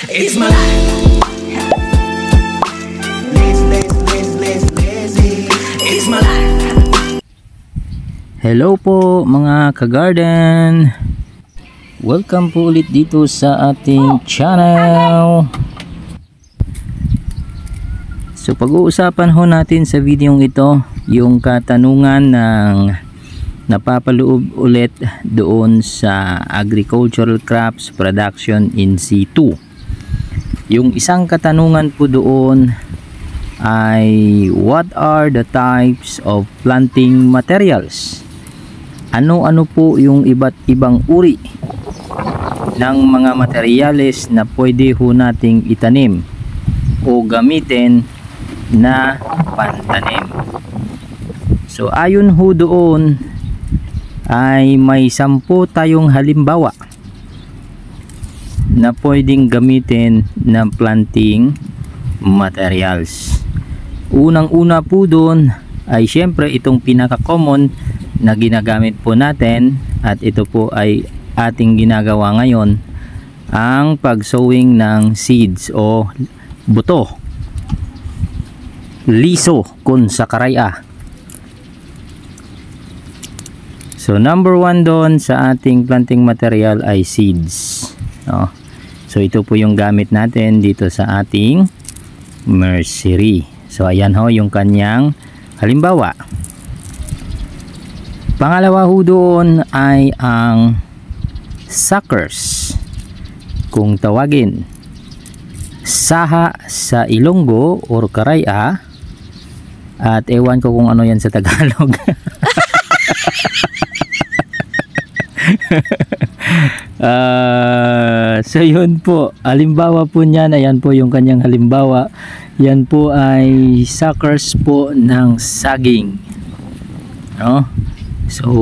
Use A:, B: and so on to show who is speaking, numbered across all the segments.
A: It's my life. Lazy. It's my life.
B: Hello po mga ka-garden. Welcome po ulit dito sa ating channel. So pag-uusapan ho natin sa video ito yung katanungan ng napapaloob ulit doon sa agricultural crops production in C2. Yung isang katanungan po doon ay what are the types of planting materials? Ano-ano po yung iba't ibang uri ng mga materyales na pwede ho nating itanim o gamitin na pantanim? So ayon ho doon ay may 10 tayong halimbawa na pwedeng gamitin ng planting materials. Unang-una po doon ay syempre itong pinaka-common na ginagamit po natin, at ito po ay ating ginagawa ngayon, ang pag-sowing ng seeds o buto. Liso kun sa karaya. So number 1 doon sa ating planting material ay seeds. No? So ito po yung gamit natin dito sa ating nursery. So ayan ho yung kanyang halimbawa. Pangalawa ho doon ay ang suckers. Kung tawagin, saha sa Ilonggo or karaya, at ewan ko kung ano yan sa Tagalog. So yun po, halimbawa po niyan, ayan po yung kanyang halimbawa. Yan po ay suckers po ng saging, no? So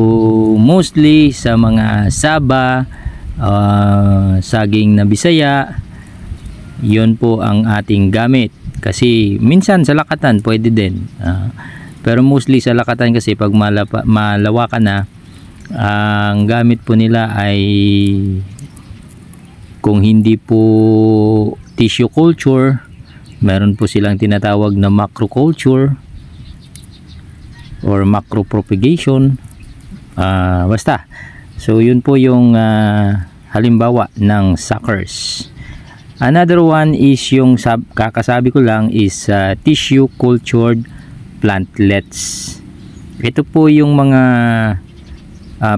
B: mostly sa mga Saba, saging na Bisaya, yun po ang ating gamit. Kasi minsan sa lakatan pwede din, pero mostly sa lakatan kasi pag malawakan na, ang gamit po nila ay kung hindi po tissue culture, meron po silang tinatawag na macroculture or macro propagation, basta. So yun po yung halimbawa ng suckers. Another one is yung kakasabi ko lang is tissue cultured plantlets. Ito po yung mga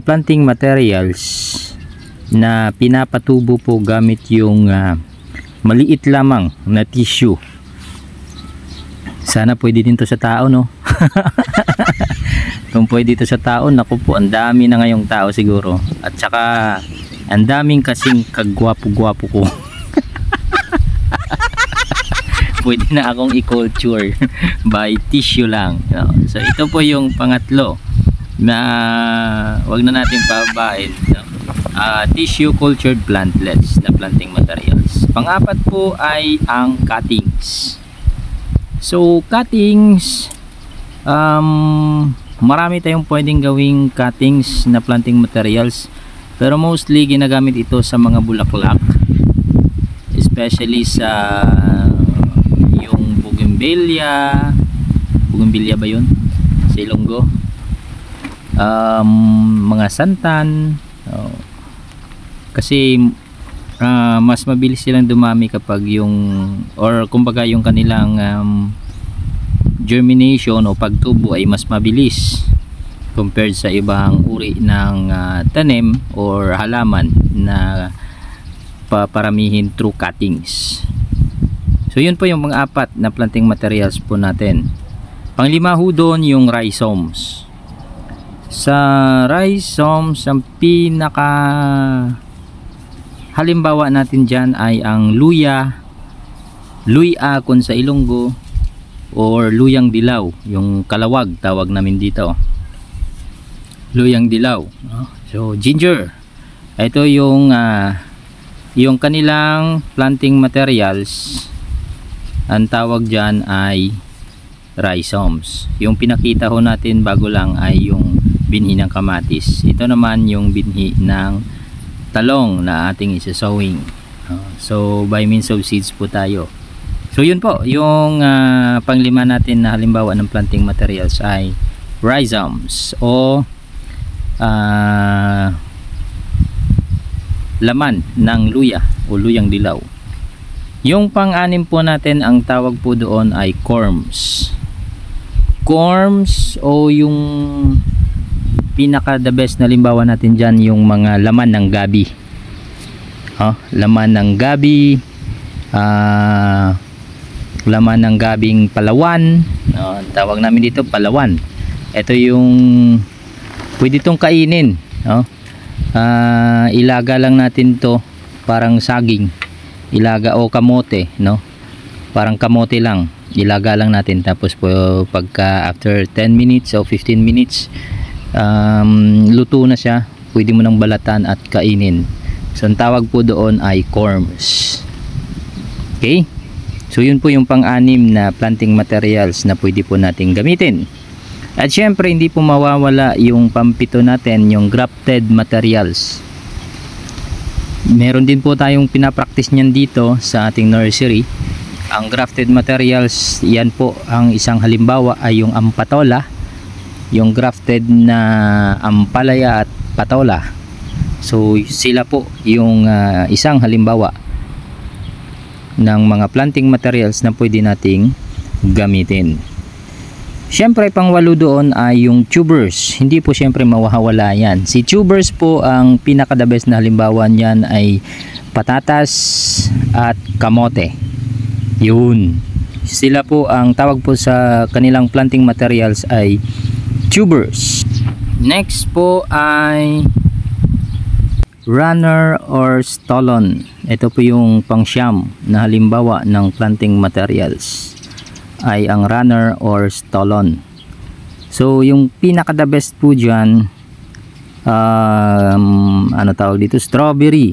B: planting materials na pinapatubo po gamit yung maliit lamang na tissue. Sana pwede din to sa tao, no? Kung pwede ito sa tao, naku po, ang dami na ngayong tao siguro. At saka ang daming kasing kagwapo-gwapo ko. Pwede na akong i-culture by tissue lang, no? So ito po yung pangatlo na wag na natin pababain, no? Tissue cultured plantlets na planting materials. Pang-apat po ay ang cuttings. So cuttings, marami tayong pwedeng gawing cuttings na planting materials, pero mostly ginagamit ito sa mga bulaklak, especially sa yung bougainvillea ba yun sa Ilonggo, mga santan, kasi mas mabilis silang dumami kapag yung, or kumbaga yung kanilang germination o pagtubo ay mas mabilis compared sa ibang uri ng tanim or halaman na paparamihin through cuttings. So yun po yung mga 4 na planting materials po natin. Panglima ho doon yung rhizomes. Sa rhizomes, ang pinaka halimbawa natin dyan ay ang luya kun sa Ilonggo, or luyang dilaw, yung kalawag tawag namin dito, luyang dilaw. So ginger, ito yung kanilang planting materials, ang tawag dyan ay rhizomes. Yung pinakita ho natin bago lang ay yung binhi ng kamatis. Ito naman yung binhi ng talong na ating isasowing. So by means of seeds po tayo. So yun po, yung panglima natin na halimbawa ng planting materials ay rhizomes o laman ng luya o luyang dilaw. Yung pang-anim po natin, ang tawag po doon ay corms. Corms o yung pinaka the best na halimbawa natin dyan, yung mga laman ng gabi. Laman ng gabi, laman ng gabing palawan, tawag namin dito palawan. Ito yung pwede itong kainin, ilaga lang natin to, parang saging, ilaga o kamote, parang kamote lang, ilaga lang natin. Tapos po pagka after 10 minutes o 15 minutes luto na siya, pwede mo nang balatan at kainin. So ang tawag po doon ay corms. Okay, so yun po yung pang-anim na planting materials na pwede po nating gamitin. At syempre hindi po mawawala yung pampito natin, yung grafted materials. Meron din po tayong pinapractice niyan dito sa ating nursery. Ang grafted materials, yan po ang isang halimbawa ay yung ampatola, yung grafted na ampalaya at patola. So sila po yung isang halimbawa ng mga planting materials na pwede nating gamitin. Syempre pangwalo doon ay yung tubers. Hindi po syempre mawawala yan. Si tubers po, ang pinaka the best na halimbawa niyan ay patatas at kamote. Yun, sila po, ang tawag po sa kanilang planting materials ay tubers. Next po ay runner or stolon. Ito po yung pangsyam na halimbawa ng planting materials ay ang runner or stolon. So yung pinaka the best po dyan, ano tawag dito, strawberry,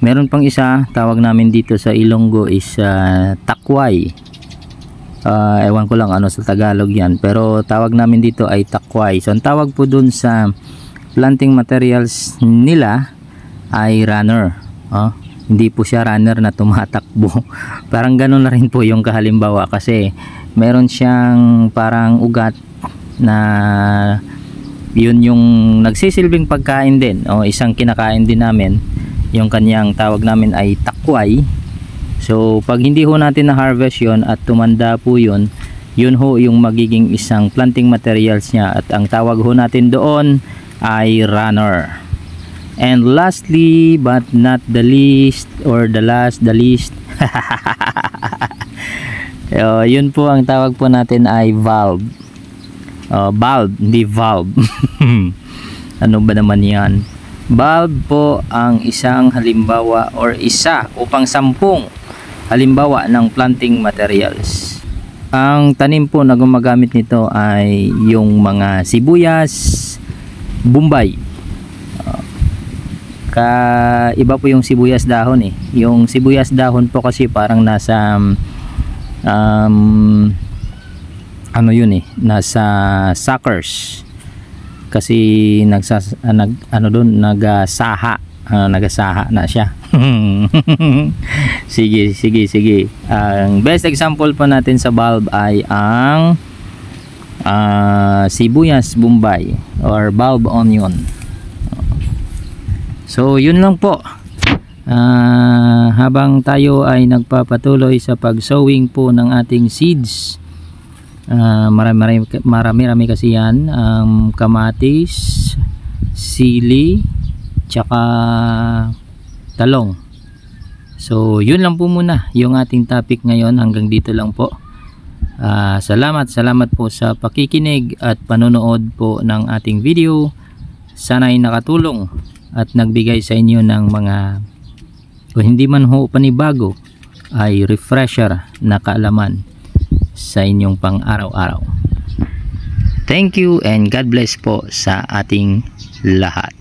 B: meron pang isa, tawag namin dito sa Ilonggo is takway. Ewan ko lang ano sa Tagalog yan, pero tawag namin dito ay takway. So ang tawag po dun sa planting materials nila ay runner. Hindi po siya runner na tumatakbo. Parang ganun na rin po yung kahalimbawa, kasi meron siyang parang ugat na yun yung nagsisilbing pagkain din, isang kinakain din namin. Yung kanyang tawag namin ay takway. So pag hindi ho natin na harvest yun at tumanda po yun, yun ho yung magiging isang planting materials niya, at ang tawag ho natin doon ay runner. And lastly but not the least, or the least yun po, ang tawag po natin ay valve. Bulb, hindi valve. Ano ba naman yan? Bulb po ang isang halimbawa or isa upang 10 halimbawa ng planting materials. Ang tanim po na gumagamit nito ay yung mga sibuyas, bombay. Iba po yung sibuyas dahon Yung sibuyas dahon po kasi parang nasa ano yun nasa suckers. Kasi nagasaha na siya. sige. Ang best example po natin sa bulb ay ang sibuyas bombay or bulb onion. So yun lang po. Habang tayo ay nagpapatuloy sa pag-sowing po ng ating seeds, marami kasi yan, kamatis, sili, tsaka talong. So yun lang po muna yung ating topic ngayon. Hanggang dito lang po. Salamat po sa pakikinig at panonood po ng ating video. Sana'y nakatulong at nagbigay sa inyo ng mga, kung hindi man ho panibago, ay refresher na kaalaman sa inyong pang araw-araw. Thank you and God bless po sa ating lahat.